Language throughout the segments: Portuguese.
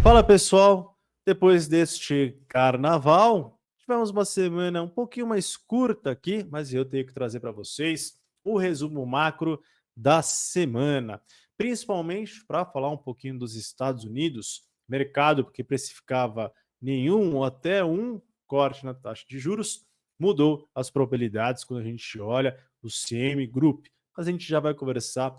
Fala pessoal, depois deste carnaval, tivemos uma semana um pouquinho mais curta aqui, mas eu tenho que trazer para vocês o resumo macro da semana, principalmente para falar um pouquinho dos Estados Unidos, mercado que precificava nenhum ou até um corte na taxa de juros, mudou as probabilidades quando a gente olha o CME Group, mas a gente já vai conversar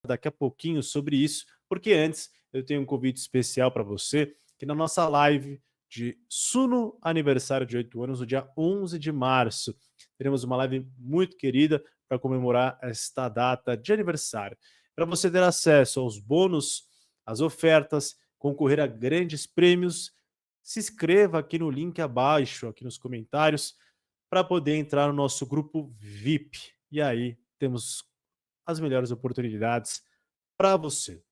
daqui a pouquinho sobre isso, porque antes eu tenho um convite especial para você, que na nossa live de Suno aniversário de 8 anos, no dia 11 de março, teremos uma live muito querida para comemorar esta data de aniversário. Para você ter acesso aos bônus, às ofertas, concorrer a grandes prêmios, se inscreva aqui no link abaixo, aqui nos comentários, para poder entrar no nosso grupo VIP. E aí temos as melhores oportunidades para você.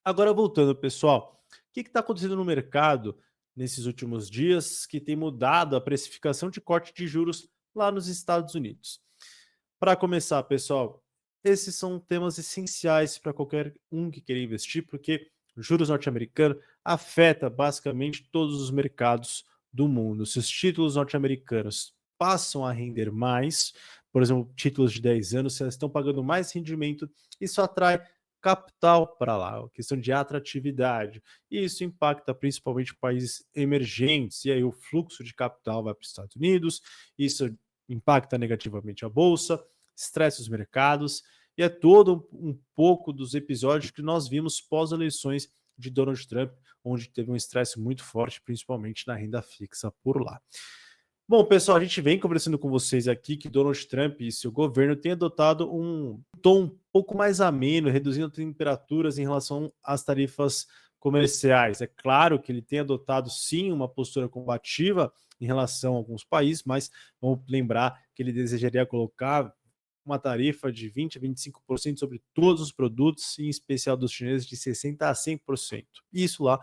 Agora, voltando, pessoal, o que está acontecendo no mercado nesses últimos dias que tem mudado a precificação de corte de juros lá nos Estados Unidos? Para começar, pessoal, esses são temas essenciais para qualquer um que queira investir, porque juros norte-americanos afeta basicamente todos os mercados do mundo. Se os títulos norte-americanos passam a render mais, por exemplo, títulos de 10 anos, se elas estão pagando mais rendimento, isso atrai capital para lá, a questão de atratividade. E isso impacta principalmente países emergentes, e aí o fluxo de capital vai para os Estados Unidos, isso impacta negativamente a bolsa, estressa os mercados, e é todo um pouco dos episódios que nós vimos pós-eleições de Donald Trump, onde teve um estresse muito forte, principalmente na renda fixa por lá. Bom, pessoal, a gente vem conversando com vocês aqui que Donald Trump e seu governo têm adotado um tom um pouco mais ameno, reduzindo temperaturas em relação às tarifas comerciais. É claro que ele tem adotado, sim, uma postura combativa em relação a alguns países, mas vamos lembrar que ele desejaria colocar uma tarifa de 20% a 25% sobre todos os produtos, em especial dos chineses, de 60% a 100%. Isso lá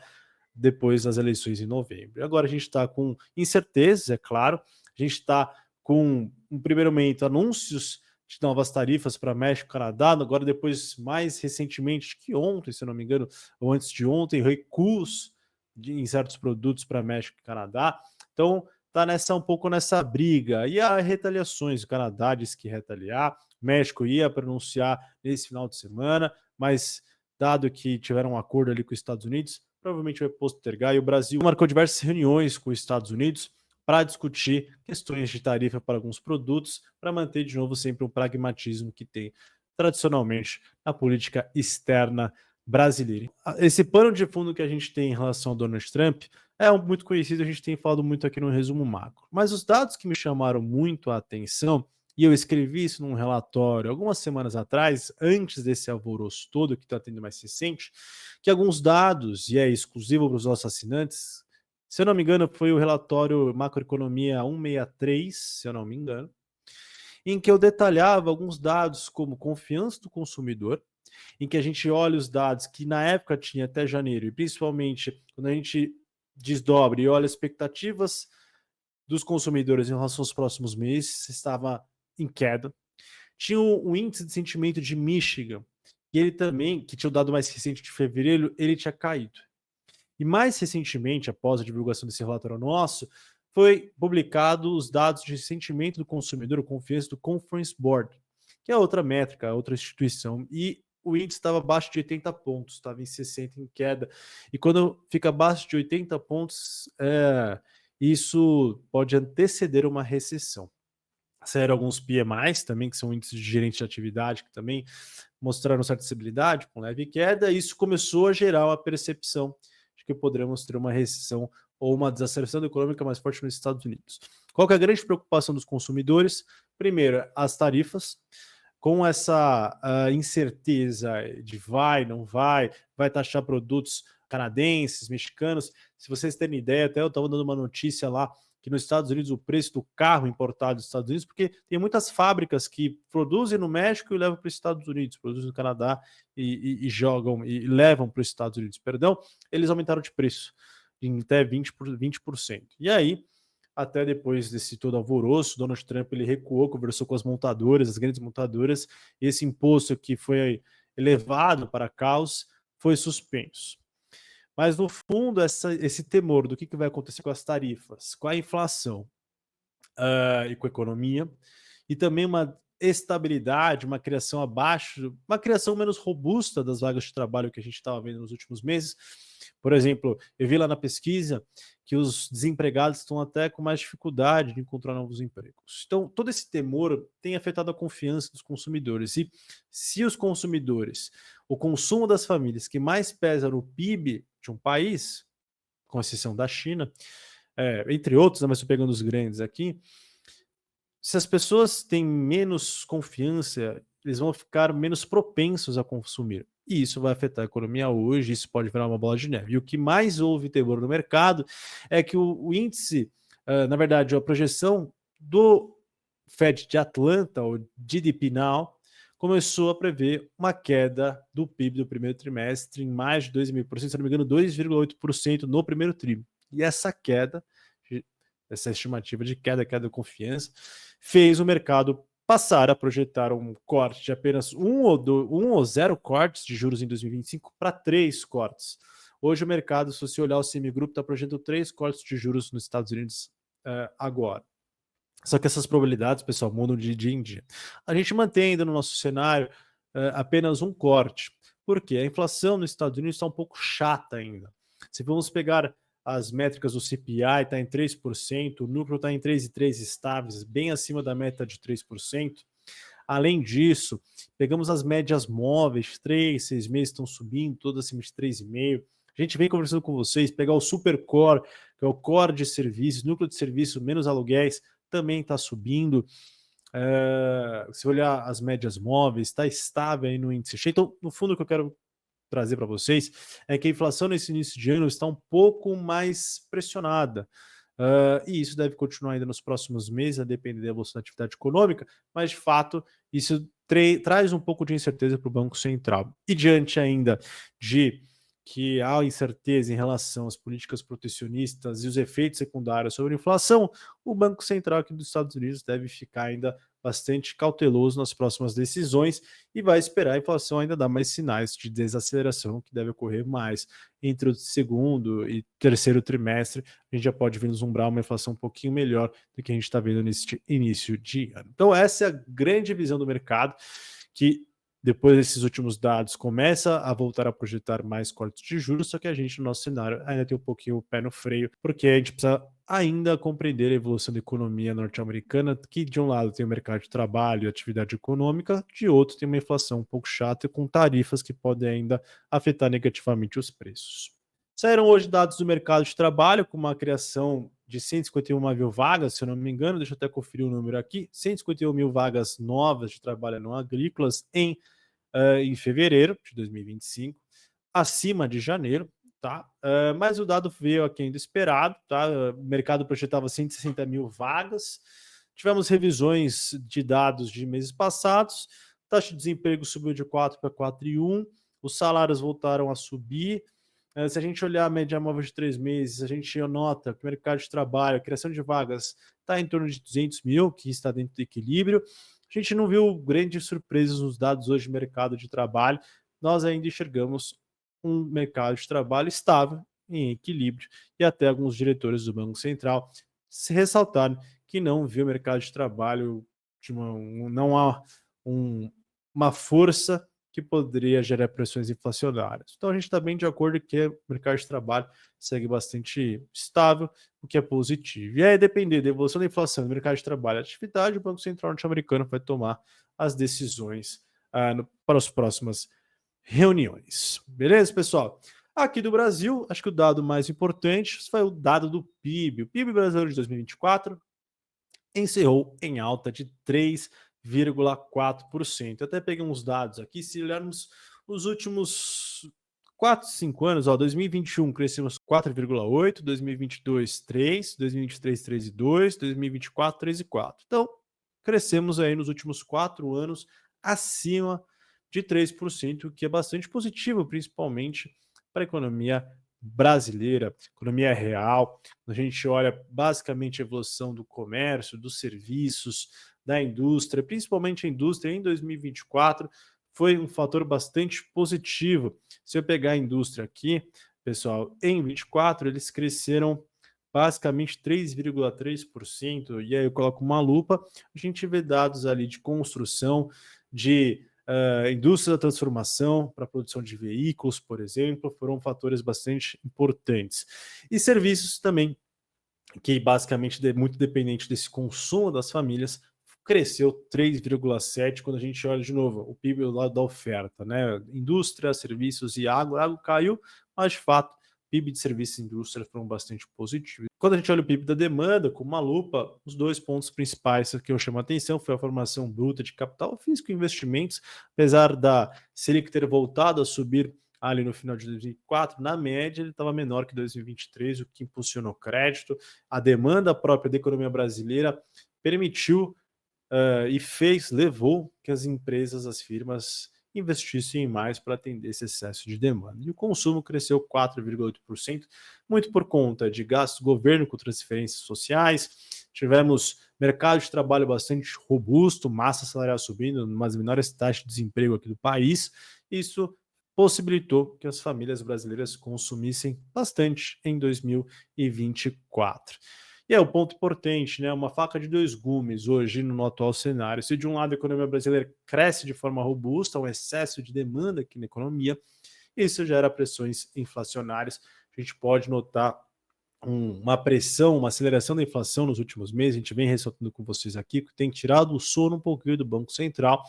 depois das eleições em novembro. Agora a gente está com incertezas, é claro, a gente está com, um primeiro momento, anúncios de novas tarifas para México e Canadá, agora depois, mais recentemente, que ontem, se não me engano, ou antes de ontem, recuos em certos produtos para México e Canadá. Então, está um pouco nessa briga. E há retaliações, o Canadá disse que ia retaliar, o México ia pronunciar nesse final de semana, mas dado que tiveram um acordo ali com os Estados Unidos, provavelmente vai postergar, e o Brasil marcou diversas reuniões com os Estados Unidos para discutir questões de tarifa para alguns produtos, para manter de novo sempre um pragmatismo que tem tradicionalmente na política externa brasileira. Esse pano de fundo que a gente tem em relação ao Donald Trump é muito conhecido, a gente tem falado muito aqui no resumo macro. Mas os dados que me chamaram muito a atenção, e eu escrevi isso num relatório algumas semanas atrás, antes desse alvoroço todo que está tendo mais recente, que alguns dados, e é exclusivo para os nossos assinantes, se eu não me engano, foi o relatório Macroeconomia 163, se eu não me engano, em que eu detalhava alguns dados como confiança do consumidor, em que a gente olha os dados que na época tinha até janeiro, e principalmente quando a gente desdobra e olha expectativas dos consumidores em relação aos próximos meses, estava em queda. Tinha o índice de sentimento de Michigan, e ele também, que tinha o dado mais recente de fevereiro, ele tinha caído. E mais recentemente, após a divulgação desse relatório nosso, foi publicado os dados de sentimento do consumidor, o confiança do Conference Board, que é outra métrica, outra instituição, e o índice estava abaixo de 80 pontos, estava em 60 em queda. E quando fica abaixo de 80 pontos, isso pode anteceder uma recessão. Saíram alguns PMIs também, que são índices de gerente de atividade, que também mostraram certa estabilidade, com leve queda, e isso começou a gerar uma percepção de que poderemos ter uma recessão ou uma desaceleração econômica mais forte nos Estados Unidos. Qual que é a grande preocupação dos consumidores? Primeiro, as tarifas. Com essa incerteza de não vai taxar produtos canadenses, mexicanos. Se vocês terem ideia, até eu estava dando uma notícia lá que nos Estados Unidos o preço do carro importado dos Estados Unidos, porque tem muitas fábricas que produzem no México e levam para os Estados Unidos, produzem no Canadá e jogam e levam para os Estados Unidos, perdão, eles aumentaram de preço em até 20%. E aí, até depois desse todo alvoroço, Donald Trump ele recuou, conversou com as montadoras, as grandes montadoras, e esse imposto que foi elevado para caos foi suspenso. Mas, no fundo, esse temor do que vai acontecer com as tarifas, com a inflação, e com a economia, e também uma estabilidade, uma criação abaixo, uma criação menos robusta das vagas de trabalho que a gente estava vendo nos últimos meses. Por exemplo, eu vi lá na pesquisa que os desempregados estão até com mais dificuldade de encontrar novos empregos. Então, todo esse temor tem afetado a confiança dos consumidores. E se os consumidores, o consumo das famílias que mais pesa no PIB de um país, com exceção da China, entre outros, né, mas estou pegando os grandes aqui, se as pessoas têm menos confiança, eles vão ficar menos propensos a consumir. E isso vai afetar a economia hoje, isso pode virar uma bola de neve. E o que mais houve temor no mercado é que o índice, na verdade, a projeção do Fed de Atlanta, o GDP Now, começou a prever uma queda do PIB do primeiro trimestre em mais de 2,5%, se não me engano, 2,8% no primeiro tri. E essa queda, essa estimativa de queda de confiança, fez o mercado passar a projetar um corte de apenas um ou zero cortes de juros em 2025 para 3 cortes. Hoje o mercado, se você olhar o semigrupo, está projetando 3 cortes de juros nos Estados Unidos agora. Só que essas probabilidades, pessoal, mudam de dia em dia. A gente mantém ainda no nosso cenário apenas um corte. Por quê? A inflação nos Estados Unidos está um pouco chata ainda. Se vamos pegar as métricas do CPI, está em 3%, o núcleo está em 3,3 estáveis, bem acima da meta de 3%. Além disso, pegamos as médias móveis, 3, 6 meses estão subindo, todas acima de 3,5%. A gente vem conversando com vocês, pegar o super core, que é o core de serviços, núcleo de serviço menos aluguéis, também está subindo. Se olhar as médias móveis, está estável aí no índice. Então, no fundo, o que eu quero trazer para vocês é que a inflação nesse início de ano está um pouco mais pressionada. E isso deve continuar ainda nos próximos meses, a depender da evolução da atividade econômica, mas de fato isso traz um pouco de incerteza para o Banco Central. E diante ainda de que há incerteza em relação às políticas protecionistas e os efeitos secundários sobre a inflação, o Banco Central aqui dos Estados Unidos deve ficar ainda bastante cauteloso nas próximas decisões e vai esperar a inflação ainda dar mais sinais de desaceleração, que deve ocorrer mais entre o segundo e terceiro trimestre. A gente já pode vislumbrar uma inflação um pouquinho melhor do que a gente está vendo neste início de ano. Então essa é a grande visão do mercado, que depois desses últimos dados começa a voltar a projetar mais cortes de juros, só que a gente no nosso cenário ainda tem um pouquinho o pé no freio, porque a gente precisa ainda compreender a evolução da economia norte-americana, que de um lado tem o mercado de trabalho e atividade econômica, de outro tem uma inflação um pouco chata e com tarifas que podem ainda afetar negativamente os preços. Saíram hoje dados do mercado de trabalho com uma criação de 151 mil vagas, se eu não me engano, deixa eu até conferir o número aqui, 151 mil vagas novas de trabalho não agrícolas em fevereiro de 2025, acima de janeiro, tá? Mas o dado veio aquém do esperado, tá? O mercado projetava 160 mil vagas. Tivemos revisões de dados de meses passados, taxa de desemprego subiu de 4 para 4,1, os salários voltaram a subir. Se a gente olhar a média móvel de 3 meses, a gente nota que o mercado de trabalho, a criação de vagas está em torno de 200 mil, que está dentro do equilíbrio. A gente não viu grandes surpresas nos dados hoje do mercado de trabalho. Nós ainda enxergamos um mercado de trabalho estável, em equilíbrio, e até alguns diretores do Banco Central se ressaltaram que não viu o mercado de trabalho não há uma força que poderia gerar pressões inflacionárias. Então a gente está bem de acordo que o mercado de trabalho segue bastante estável, o que é positivo. E aí, depender da evolução da inflação do mercado de trabalho e atividade, o Banco Central norte-americano vai tomar as decisões para as próximas reuniões. Beleza, pessoal? Aqui do Brasil, acho que o dado mais importante foi o dado do PIB. O PIB brasileiro de 2024 encerrou em alta de 3,4%. Até peguei uns dados aqui, se olharmos os últimos 4, 5 anos, 2021 crescemos 4,8, 2022 3, 2023 3,2, 2024 3,4. Então, crescemos aí nos últimos 4 anos acima de 3%, o que é bastante positivo, principalmente para a economia brasileira, economia real. A gente olha basicamente a evolução do comércio, dos serviços, da indústria, principalmente a indústria em 2024, foi um fator bastante positivo. Se eu pegar a indústria aqui, pessoal, em 24 eles cresceram basicamente 3,3%, e aí eu coloco uma lupa, a gente vê dados ali de construção, de indústria da transformação para a produção de veículos, por exemplo, foram fatores bastante importantes. E serviços também, que basicamente é muito dependente desse consumo das famílias, cresceu 3,7% quando a gente olha de novo o PIB do lado da oferta, né? Indústria, serviços e água caiu, mas de fato PIB de serviços e indústria foram bastante positivos. Quando a gente olha o PIB da demanda, com uma lupa, os dois pontos principais que eu chamo a atenção foi a formação bruta de capital físico e investimentos, apesar da Selic ter voltado a subir ali no final de 2024, na média ele estava menor que 2023, o que impulsionou crédito. A demanda própria da economia brasileira permitiu levou que as empresas, as firmas investissem mais para atender esse excesso de demanda. E o consumo cresceu 4,8%, muito por conta de gastos do governo com transferências sociais. Tivemos mercado de trabalho bastante robusto, massa salarial subindo, umas menores taxas de desemprego aqui do país. Isso possibilitou que as famílias brasileiras consumissem bastante em 2024. E é o ponto importante, né? Uma faca de dois gumes hoje no atual cenário. Se de um lado a economia brasileira cresce de forma robusta, um excesso de demanda aqui na economia, isso gera pressões inflacionárias. A gente pode notar uma pressão, uma aceleração da inflação nos últimos meses. A gente vem ressaltando com vocês aqui que tem tirado o sono um pouquinho do Banco Central.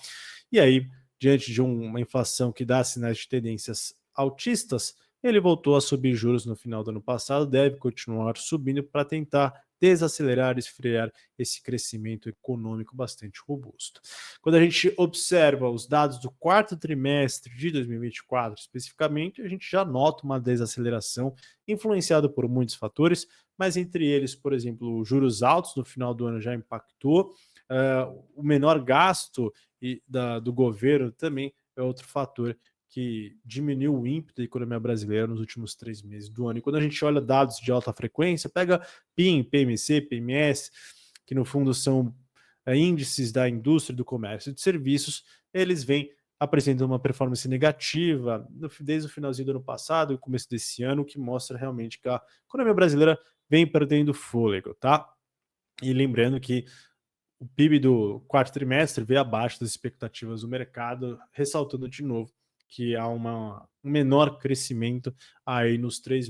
E aí, diante de uma inflação que dá sinais de tendências altistas, ele voltou a subir juros no final do ano passado, deve continuar subindo para tentar desacelerar, esfriar esse crescimento econômico bastante robusto. Quando a gente observa os dados do quarto trimestre de 2024, especificamente, a gente já nota uma desaceleração influenciada por muitos fatores, mas entre eles, por exemplo, os juros altos no final do ano já impactou, o menor gasto do governo também é outro fator que diminuiu o ímpeto da economia brasileira nos últimos 3 meses do ano. E quando a gente olha dados de alta frequência, pega PIM, PMC, PMS, que no fundo são índices da indústria, do comércio e de serviços, eles vêm apresentando uma performance negativa desde o finalzinho do ano passado e o começo desse ano, o que mostra realmente que a economia brasileira vem perdendo fôlego, tá? E lembrando que o PIB do quarto trimestre veio abaixo das expectativas do mercado, ressaltando de novo que há um menor crescimento aí nos 3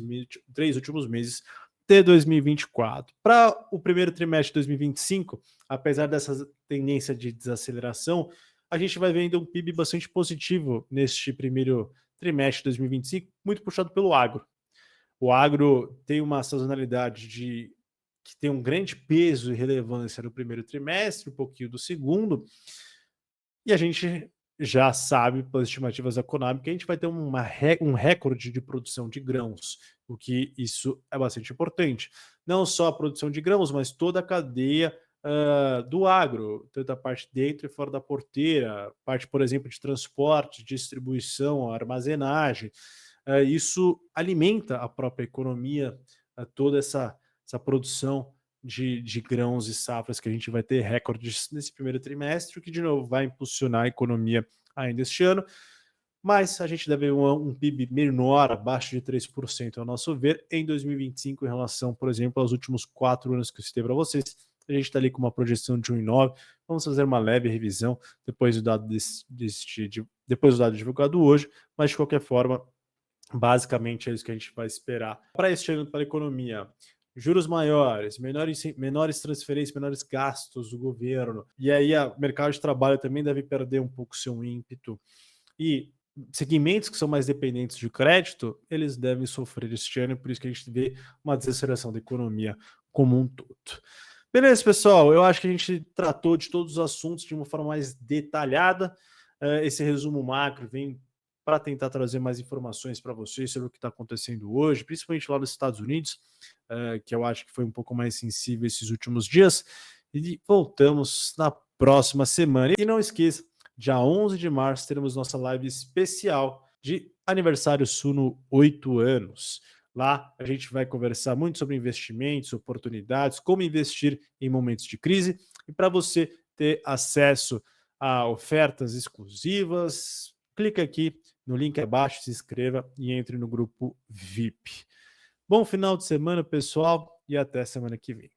últimos meses de 2024. Para o primeiro trimestre de 2025, apesar dessa tendência de desaceleração, a gente vai vendo um PIB bastante positivo neste primeiro trimestre de 2025, muito puxado pelo agro. O agro tem uma sazonalidade que tem um grande peso e relevância no primeiro trimestre, um pouquinho do segundo, e a gente já sabe, pelas estimativas da Conab, que a gente vai ter um recorde de produção de grãos, o que isso é bastante importante. Não só a produção de grãos, mas toda a cadeia do agro, tanto a parte dentro e fora da porteira, parte, por exemplo, de transporte, distribuição, armazenagem. Isso alimenta a própria economia, toda essa produção de grãos e safras que a gente vai ter recordes nesse primeiro trimestre, o que de novo vai impulsionar a economia ainda este ano, mas a gente deve ver um PIB menor, abaixo de 3%, ao nosso ver, em 2025, em relação, por exemplo, aos últimos 4 anos que eu citei para vocês. A gente está ali com uma projeção de 1,9. Vamos fazer uma leve revisão depois do dado depois do dado divulgado hoje, mas de qualquer forma, basicamente é isso que a gente vai esperar para este ano para a economia. Juros maiores, menores transferências, menores gastos do governo. E aí o mercado de trabalho também deve perder um pouco seu ímpeto. E segmentos que são mais dependentes de crédito, eles devem sofrer este ano, por isso que a gente vê uma desaceleração da economia como um todo. Beleza, pessoal, eu acho que a gente tratou de todos os assuntos de uma forma mais detalhada. Esse resumo macro vem para tentar trazer mais informações para vocês sobre o que está acontecendo hoje, principalmente lá nos Estados Unidos, que eu acho que foi um pouco mais sensível esses últimos dias. E voltamos na próxima semana. E não esqueça, dia 11 de março teremos nossa live especial de aniversário Suno 8 anos. Lá a gente vai conversar muito sobre investimentos, oportunidades, como investir em momentos de crise. E para você ter acesso a ofertas exclusivas, clica aqui no link abaixo, se inscreva e entre no grupo VIP. Bom final de semana, pessoal, e até semana que vem.